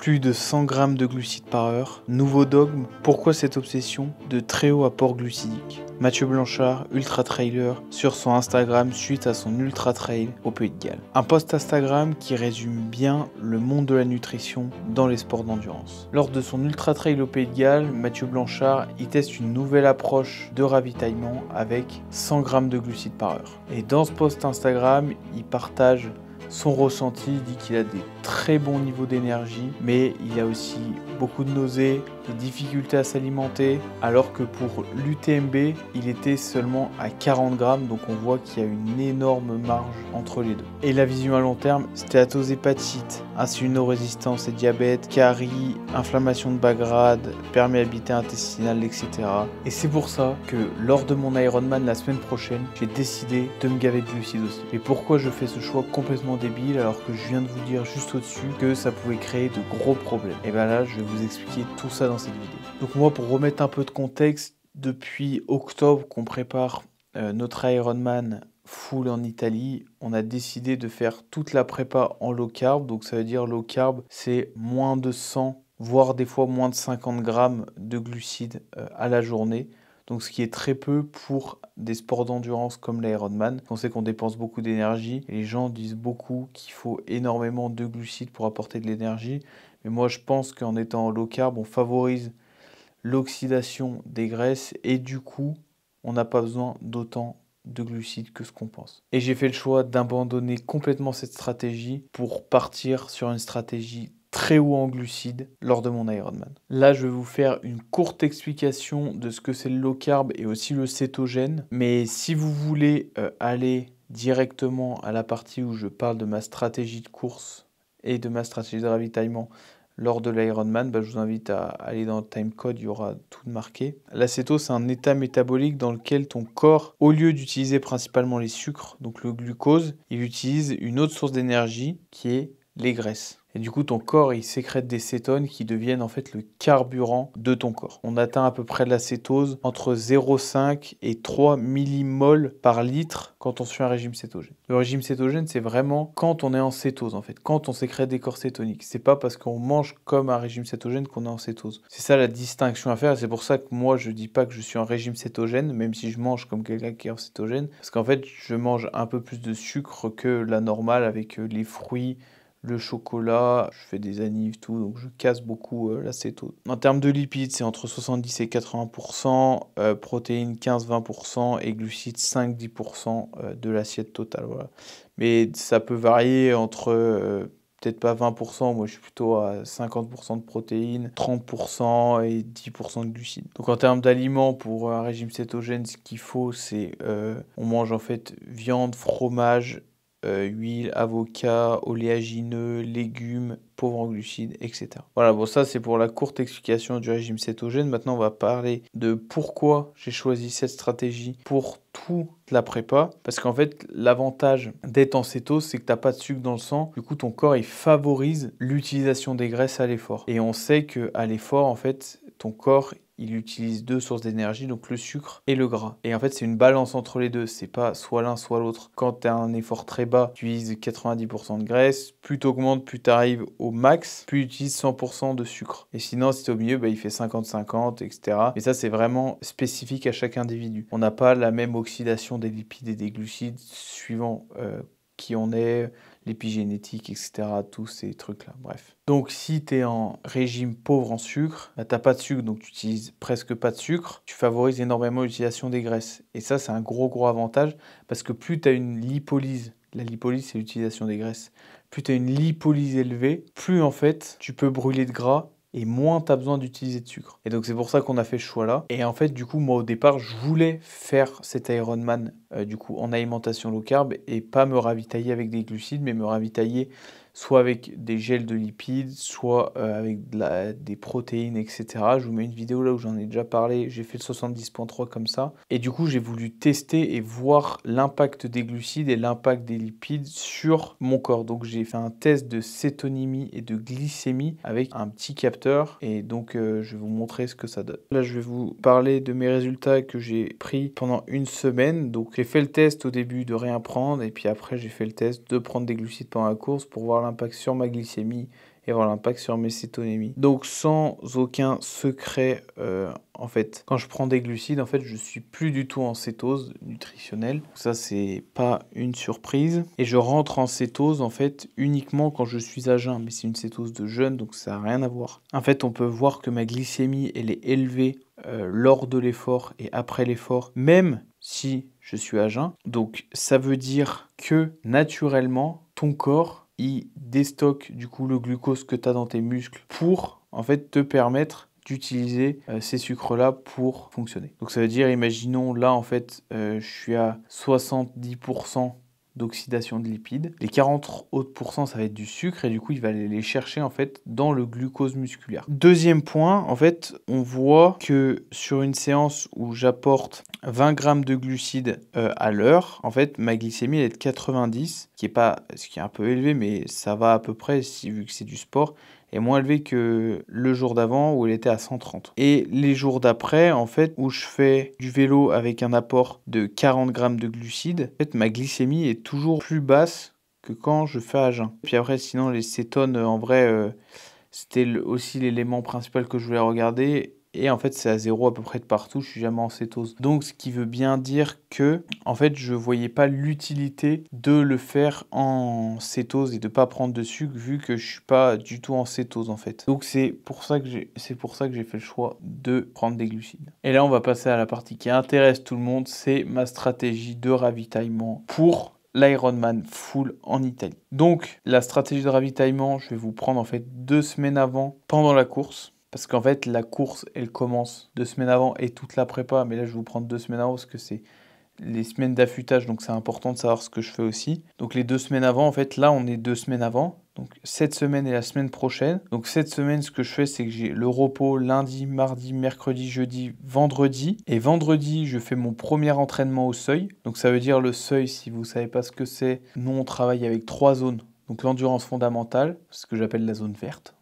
Plus de 100 grammes de glucides par heure. Nouveau dogme, pourquoi cette obsession de très haut apport glucidique? Mathieu Blanchard, ultra trailer, sur son Instagram suite à son ultra trail au Pays de Galles. Un post Instagram qui résume bien le monde de la nutrition dans les sports d'endurance. Lors de son ultra trail au Pays de Galles, Mathieu Blanchard y teste une nouvelle approche de ravitaillement avec 100 grammes de glucides par heure. Et dans ce post Instagram, il partage son ressenti, il dit qu'il a des très bons niveaux d'énergie, mais il a aussi beaucoup de nausées, des difficultés à s'alimenter, alors que pour l'UTMB, il était seulement à 40 grammes, donc on voit qu'il y a une énorme marge entre les deux. Et la vision à long terme, stéatose hépatite, insulino-résistance et diabète, carie, inflammation de bas grade, perméabilité intestinale, etc. Et c'est pour ça que lors de mon Ironman la semaine prochaine, j'ai décidé de me gaver de glucides aussi. Et pourquoi je fais ce choix complètement débile alors que je viens de vous dire juste au-dessus que ça pouvait créer de gros problèmes? Et bien là, je vais vous expliquer tout ça dans cette vidéo. Donc moi, pour remettre un peu de contexte, depuis octobre qu'on prépare notre Ironman full en Italie, on a décidé de faire toute la prépa en low carb. Donc ça veut dire low carb, c'est moins de 100, voire des fois moins de 50 grammes de glucides à la journée. Donc ce qui est très peu pour des sports d'endurance comme l'Ironman. On sait qu'on dépense beaucoup d'énergie et les gens disent beaucoup qu'il faut énormément de glucides pour apporter de l'énergie. Mais moi je pense qu'en étant low carb, on favorise l'oxydation des graisses et du coup, on n'a pas besoin d'autant de glucides que ce qu'on pense. Et j'ai fait le choix d'abandonner complètement cette stratégie pour partir sur une stratégie très haut en glucides lors de mon Ironman. Là, je vais vous faire une courte explication de ce que c'est le low carb et aussi le cétogène. Mais si vous voulez aller directement à la partie où je parle de ma stratégie de course et de ma stratégie de ravitaillement lors de l'Ironman, je vous invite à aller dans le timecode, il y aura tout marqué. L'acétose, c'est un état métabolique dans lequel ton corps, au lieu d'utiliser principalement les sucres, donc le glucose, il utilise une autre source d'énergie qui est les graisses. Et du coup, ton corps, il sécrète des cétones qui deviennent en fait le carburant de ton corps. On atteint à peu près de l'acétose entre 0,5 et 3 millimoles par litre quand on suit un régime cétogène. Le régime cétogène, c'est vraiment quand on est en cétose en fait, quand on sécrète des corps cétoniques. C'est pas parce qu'on mange comme un régime cétogène qu'on est en cétose. C'est ça la distinction à faire et c'est pour ça que moi, je dis pas que je suis en régime cétogène, même si je mange comme quelqu'un qui est en cétogène. Parce qu'en fait, je mange un peu plus de sucre que la normale avec les fruits, le chocolat, je fais des anives, tout, donc je casse beaucoup l'acétose. En termes de lipides, c'est entre 70 et 80%, protéines 15-20% et glucides 5-10% de l'assiette totale. Voilà. Mais ça peut varier entre peut-être pas 20%, moi je suis plutôt à 50% de protéines, 30% et 10% de glucides. Donc en termes d'aliments, pour un régime cétogène, ce qu'il faut, c'est on mange en fait viande, fromage, huile, avocat, oléagineux, légumes, pauvres en glucides, etc. Voilà, bon ça c'est pour la courte explication du régime cétogène. Maintenant on va parler de pourquoi j'ai choisi cette stratégie pour toute la prépa. Parce qu'en fait l'avantage d'être en cétose, c'est que tu n'as pas de sucre dans le sang. Du coup ton corps il favorise l'utilisation des graisses à l'effort. Et on sait qu'à l'effort en fait ton corps il utilise deux sources d'énergie, donc le sucre et le gras. Et en fait, c'est une balance entre les deux. C'est pas soit l'un, soit l'autre. Quand tu as un effort très bas, tu utilises 90% de graisse. Plus tu augmentes, plus tu arrives au max, plus tu utilises 100% de sucre. Et sinon, si tu es au milieu, il fait 50-50, etc. Mais ça, c'est vraiment spécifique à chaque individu. On n'a pas la même oxydation des lipides et des glucides suivant qui on est, l'épigénétique, etc., tous ces trucs-là, bref. Donc si tu es en régime pauvre en sucre, tu n'as pas de sucre, donc tu utilises presque pas de sucre, tu favorises énormément l'utilisation des graisses. Et ça, c'est un gros avantage, parce que plus tu as une lipolyse, la lipolyse, c'est l'utilisation des graisses, plus tu as une lipolyse élevée, plus en fait, tu peux brûler de gras, et moins tu as besoin d'utiliser de sucre. Et donc c'est pour ça qu'on a fait ce choix-là. Et en fait, du coup, moi au départ, je voulais faire cet Ironman du coup en alimentation low carb et pas me ravitailler avec des glucides, mais me ravitailler soit avec des gels de lipides, soit avec des protéines, etc. Je vous mets une vidéo là où j'en ai déjà parlé, j'ai fait le 70.3 comme ça. Et du coup, j'ai voulu tester et voir l'impact des glucides et l'impact des lipides sur mon corps. Donc j'ai fait un test de cétonymie et de glycémie avec un petit capteur. Et donc je vais vous montrer ce que ça donne. Là, je vais vous parler de mes résultats que j'ai pris pendant une semaine. Donc j'ai fait le test au début de rien prendre et puis après j'ai fait le test de prendre des glucides pendant la course pour voir l'impact sur ma glycémie et avoir l'impact sur mes cétonémies. Donc sans aucun secret, en fait, quand je prends des glucides, en fait, je suis plus du tout en cétose nutritionnelle. Ça, c'est pas une surprise. Et je rentre en cétose, en fait, uniquement quand je suis à jeun. Mais c'est une cétose de jeûne, donc ça n'a rien à voir. En fait, on peut voir que ma glycémie, elle est élevée lors de l'effort et après l'effort, même si je suis à jeun. Donc, ça veut dire que, naturellement, ton corps, il déstocke du coup le glucose que tu as dans tes muscles pour, en fait, te permettre d'utiliser ces sucres-là pour fonctionner. Donc ça veut dire, imaginons là en fait, je suis à 70% d'oxydation de lipides. Les 40 autres pourcents, ça va être du sucre et du coup, il va aller les chercher en fait dans le glucose musculaire. Deuxième point, en fait, on voit que sur une séance où j'apporte 20 grammes de glucides à l'heure, en fait, ma glycémie elle est de 90, ce qui est un peu élevé, mais ça va à peu près vu que c'est du sport, est moins élevé que le jour d'avant où elle était à 130. Et les jours d'après, en fait, où je fais du vélo avec un apport de 40 grammes de glucides, en fait, ma glycémie est toujours plus basse que quand je fais à jeun. Puis après, sinon, les cétones, en vrai, c'était aussi l'élément principal que je voulais regarder. Et en fait, c'est à zéro à peu près de partout, je suis jamais en cétose. Donc, ce qui veut bien dire que, en fait, je voyais pas l'utilité de le faire en cétose et de pas prendre de sucre vu que je suis pas du tout en cétose en fait. Donc, c'est pour ça que j'ai fait le choix de prendre des glucides. Et là, on va passer à la partie qui intéresse tout le monde, c'est ma stratégie de ravitaillement pour l'Ironman Full en Italie. Donc, la stratégie de ravitaillement, je vais vous prendre en fait 2 semaines avant, pendant la course. Parce qu'en fait, la course, elle commence 2 semaines avant et toute la prépa. Mais là, je vais vous prendre 2 semaines avant parce que c'est les semaines d'affûtage. Donc, c'est important de savoir ce que je fais aussi. Donc, les 2 semaines avant, en fait, là, on est 2 semaines avant. Donc, cette semaine et la semaine prochaine. Donc, cette semaine, ce que je fais, c'est que j'ai le repos lundi, mardi, mercredi, jeudi, vendredi. Et vendredi, je fais mon premier entraînement au seuil. Donc, ça veut dire le seuil, si vous ne savez pas ce que c'est, nous, on travaille avec 3 zones. Donc, l'endurance fondamentale, ce que j'appelle la zone verte.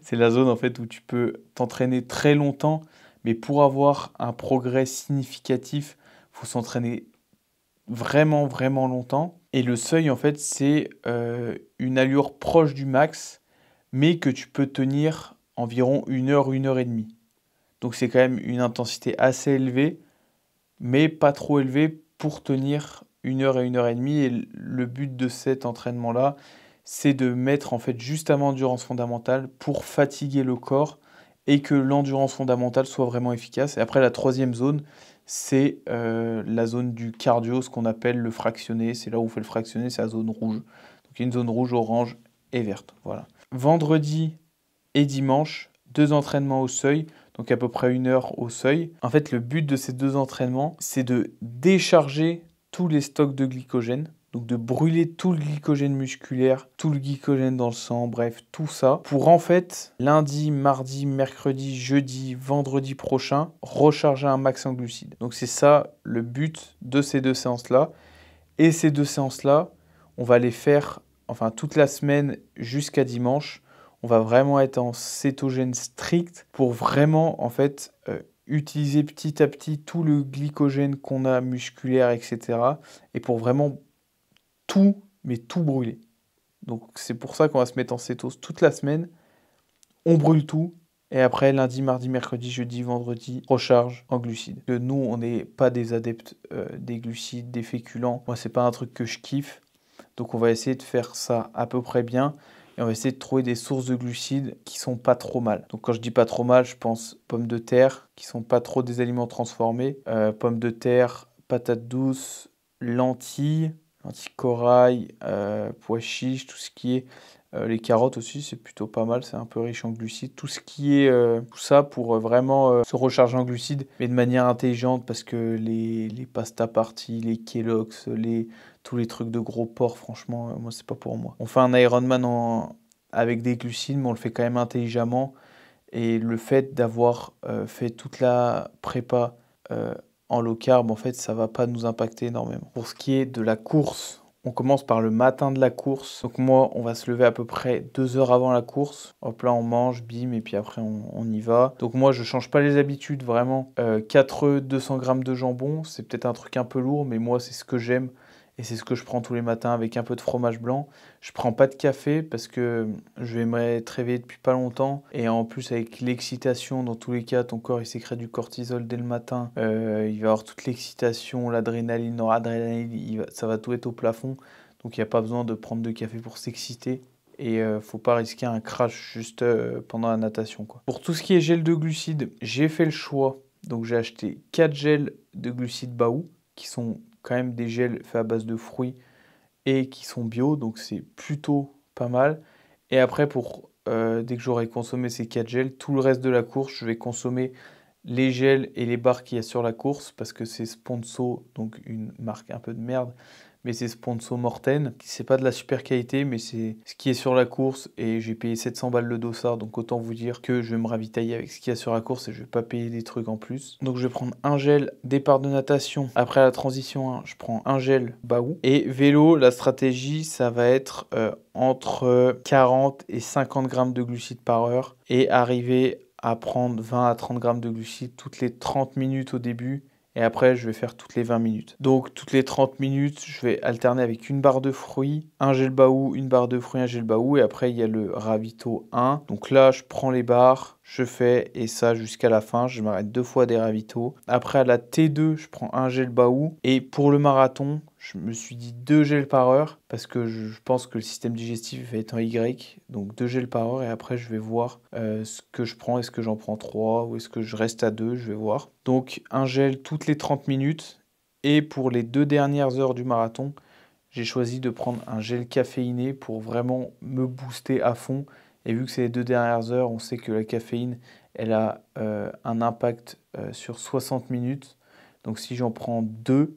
C'est la zone en fait où tu peux t'entraîner très longtemps, mais pour avoir un progrès significatif, il faut s'entraîner vraiment, vraiment longtemps. Et le seuil, en fait, c'est une allure proche du max, mais que tu peux tenir environ 1 heure et demie. Donc c'est quand même une intensité assez élevée, mais pas trop élevée pour tenir 1 heure et 1 heure et demie. Et le but de cet entraînement-là, c'est de mettre en fait juste avant l'endurance fondamentale pour fatiguer le corps et que l'endurance fondamentale soit vraiment efficace. Et après, la troisième zone, c'est la zone du cardio, ce qu'on appelle le fractionné. C'est là où on fait le fractionné, c'est la zone rouge. Donc il y a une zone rouge, orange et verte. Voilà. Vendredi et dimanche, 2 entraînements au seuil, donc à peu près 1 heure au seuil. En fait, le but de ces 2 entraînements, c'est de décharger tous les stocks de glycogène, donc de brûler tout le glycogène musculaire, tout le glycogène dans le sang, bref, tout ça, pour en fait, lundi, mardi, mercredi, jeudi, vendredi prochain, recharger un max en glucides. Donc c'est ça le but de ces 2 séances-là. Et ces 2 séances-là, on va les faire, enfin toute la semaine jusqu'à dimanche. On va vraiment être en cétogène strict pour vraiment, en fait, utiliser petit à petit tout le glycogène qu'on a musculaire, etc. Et pour vraiment tout, mais tout brûler. Donc c'est pour ça qu'on va se mettre en cétose toute la semaine. On brûle tout. Et après, lundi, mardi, mercredi, jeudi, vendredi, recharge en glucides. Nous, on n'est pas des adeptes des glucides, des féculents. Moi, c'est pas un truc que je kiffe. Donc on va essayer de faire ça à peu près bien. Et on va essayer de trouver des sources de glucides qui sont pas trop mal. Donc quand je dis pas trop mal, je pense pommes de terre, qui sont pas trop des aliments transformés. Pommes de terre, patates douces, lentilles corail, pois chiches, tout ce qui est les carottes aussi, c'est plutôt pas mal, c'est un peu riche en glucides. Tout ce qui est tout ça pour vraiment se recharger en glucides, mais de manière intelligente parce que les pasta party, les Kellogg's, tous les trucs de gros porc, franchement, moi c'est pas pour moi. On fait un Ironman avec des glucides, mais on le fait quand même intelligemment. Et le fait d'avoir fait toute la prépa en low carb, en fait, ça va pas nous impacter énormément. Pour ce qui est de la course, on commence par le matin de la course. Donc moi, on va se lever à peu près 2 heures avant la course. Hop là, on mange, bim, et puis après, on y va. Donc moi, je change pas les habitudes, vraiment. 4 œufs, 200 grammes de jambon, c'est peut-être un truc un peu lourd, mais moi, c'est ce que j'aime. Et c'est ce que je prends tous les matins avec un peu de fromage blanc. Je prends pas de café parce que je vais me être réveillé depuis pas longtemps. Et en plus, avec l'excitation, dans tous les cas, ton corps il sécrète du cortisol dès le matin. Il va avoir toute l'excitation, l'adrénaline, noradrénaline, ça va tout être au plafond. Donc il n'y a pas besoin de prendre de café pour s'exciter. Et faut pas risquer un crash juste pendant la natation, quoi. Pour tout ce qui est gel de glucides, j'ai fait le choix. Donc j'ai acheté 4 gels de glucides Baou, qui sont quand même des gels faits à base de fruits et qui sont bio, donc c'est plutôt pas mal. Et après, dès que j'aurai consommé ces 4 gels, tout le reste de la course, je vais consommer les gels et les barres qu'il y a sur la course, parce que c'est Sponso, donc une marque un peu de merde, mais c'est Sponso Morten. C'est pas de la super qualité, mais c'est ce qui est sur la course, et j'ai payé 700 balles le dossard, donc autant vous dire que je vais me ravitailler avec ce qu'il y a sur la course et je vais pas payer des trucs en plus. Donc je vais prendre un gel départ de natation. Après la transition 1, je prends un gel Baou. Et vélo, la stratégie, ça va être entre 40 et 50 grammes de glucides par heure, et arriver à prendre 20 à 30 grammes de glucides toutes les 30 minutes au début. Et après, je vais faire toutes les 20 minutes. Donc, toutes les 30 minutes, je vais alterner avec une barre de fruits, un gel Baou, une barre de fruits, un gel Baou. Et après, il y a le ravito 1. Donc là, je prends les barres, je fais, et ça jusqu'à la fin. Je m'arrête 2 fois des ravitaux. Après, à la T2, je prends un gel Baou. Et pour le marathon, je me suis dit 2 gels par heure, parce que je pense que le système digestif va être en Y. Donc 2 gels par heure, et après, je vais voir ce que je prends. Est-ce que j'en prends 3 ou est-ce que je reste à 2? Je vais voir. Donc un gel toutes les 30 minutes. Et pour les 2 dernières heures du marathon, j'ai choisi de prendre un gel caféiné pour vraiment me booster à fond. Et vu que c'est les 2 dernières heures, on sait que la caféine, elle a un impact sur 60 minutes. Donc si j'en prends 2,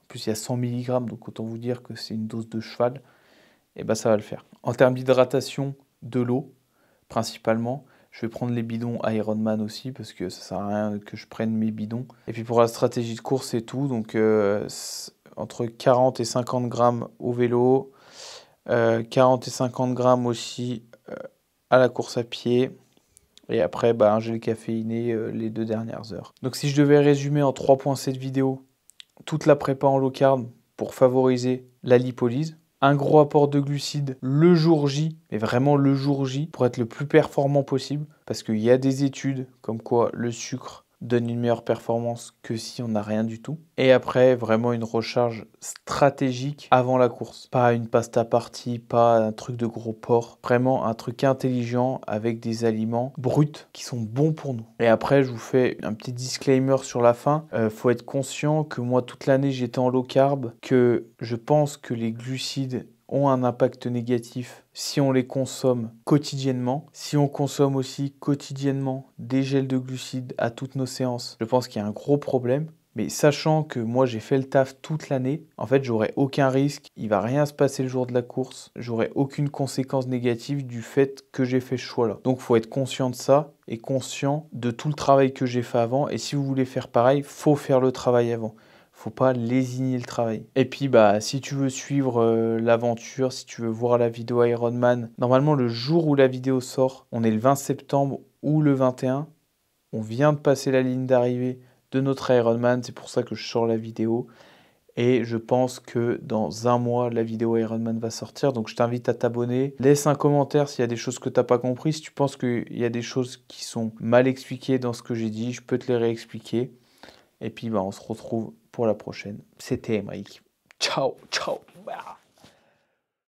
en plus il y a 100 mg, donc autant vous dire que c'est une dose de cheval, et ben ça va le faire. En termes d'hydratation, de l'eau, principalement. Je vais prendre les bidons Ironman aussi, parce que ça sert à rien que je prenne mes bidons. Et puis pour la stratégie de course, c'est tout. Donc entre 40 et 50 grammes au vélo, 40 et 50 grammes aussi à la course à pied. Et après, un gel caféiné les 2 dernières heures. Donc si je devais résumer en 3 points cette vidéo, toute la prépa en low carb pour favoriser la lipolyse. Un gros apport de glucides le jour J, mais vraiment le jour J, pour être le plus performant possible. Parce qu'il y a des études comme quoi le sucre donne une meilleure performance que si on n'a rien du tout. Et après, vraiment une recharge stratégique avant la course. Pas une pasta party, pas un truc de gros porc. Vraiment un truc intelligent avec des aliments bruts qui sont bons pour nous. Et après, je vous fais un petit disclaimer sur la fin. Faut être conscient que moi, toute l'année, j'étais en low carb, que je pense que les glucides ont un impact négatif si on les consomme quotidiennement. Si on consomme aussi quotidiennement des gels de glucides à toutes nos séances, je pense qu'il y a un gros problème. Mais sachant que moi j'ai fait le taf toute l'année, en fait j'aurai aucun risque, il va rien se passer le jour de la course, j'aurai aucune conséquence négative du fait que j'ai fait ce choix-là. Donc il faut être conscient de ça et conscient de tout le travail que j'ai fait avant. Et si vous voulez faire pareil, faut faire le travail avant. Faut pas lésigner le travail. Et puis si tu veux suivre l'aventure, si tu veux voir la vidéo Ironman, normalement le jour où la vidéo sort, on est le 20 septembre ou le 21, on vient de passer la ligne d'arrivée de notre Ironman, c'est pour ça que je sors la vidéo. Et je pense que dans un mois, la vidéo Ironman va sortir. Donc je t'invite à t'abonner. Laisse un commentaire s'il y a des choses que tu n'as pas compris. Si tu penses qu'il y a des choses qui sont mal expliquées dans ce que j'ai dit, je peux te les réexpliquer. Et puis on se retrouve pour la prochaine. C'était Mike. Ciao, ciao.